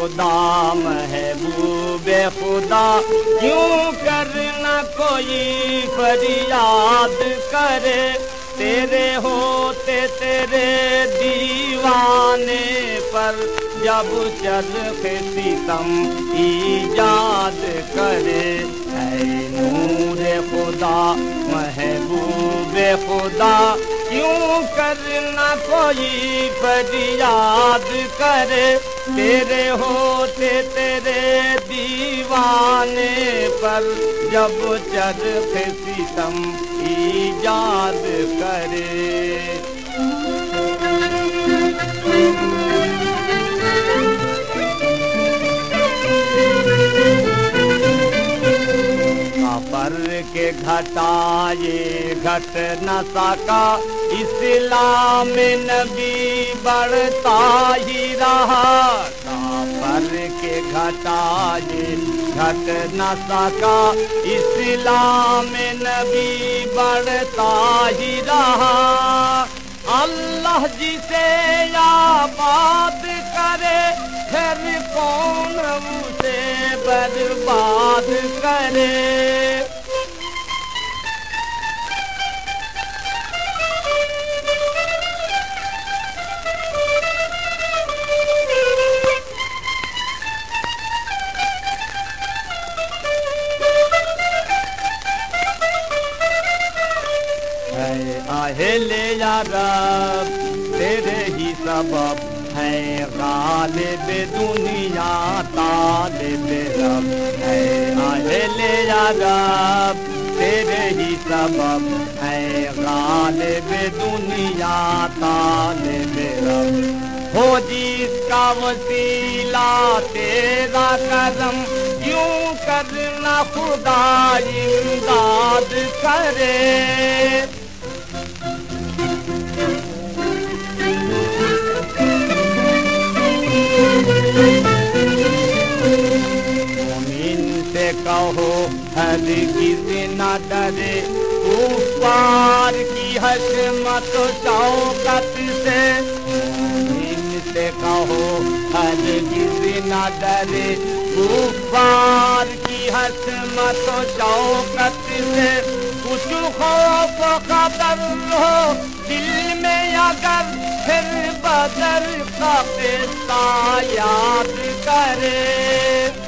خدا محبوب خدا کیوں کرنا کوئی فریاد کرے، تیرے ہوتے تیرے دیوانے پر جب چرخ ستم ایجاد کرے۔ اے نور خدا محبوب خدا کیوں کرنا کوئی فریاد کرے، تیرے ہوتے تیرے دیوانے پر جب چرخ ستم ایجاد کرے۔ کفر کے گھٹا یہ گھٹ نہ سکا، اسلام نبی بڑھتا ہی رہا۔ کفر کے گھٹا یہ گھٹ نہ سکا، اسلام نبی بڑھتا ہی رہا۔ اللہ جسے آباد کرے پھر کون اسے برباد کرے۔ اہل یا رب تیرے ہی سبب ہے غالب دنیا طالب رب ہے۔ اہل یا رب تیرے ہی سبب ہے غالب دنیا طالب رب۔ ہو جس کا وسیلہ تیرا کرم، کیوں کرنا خدا امداد کرے۔ مومن سے کہو ہرگز نہ ڈرے، کفار کی حشمت و شوکت سے۔ مومن سے کہو ہرگز نہ ڈرے، کفار کی حشمت و شوکت سے۔ کچھ خوف و خطر ہو دل میں اگر، پھر بدر کا قصہ یاد کرے۔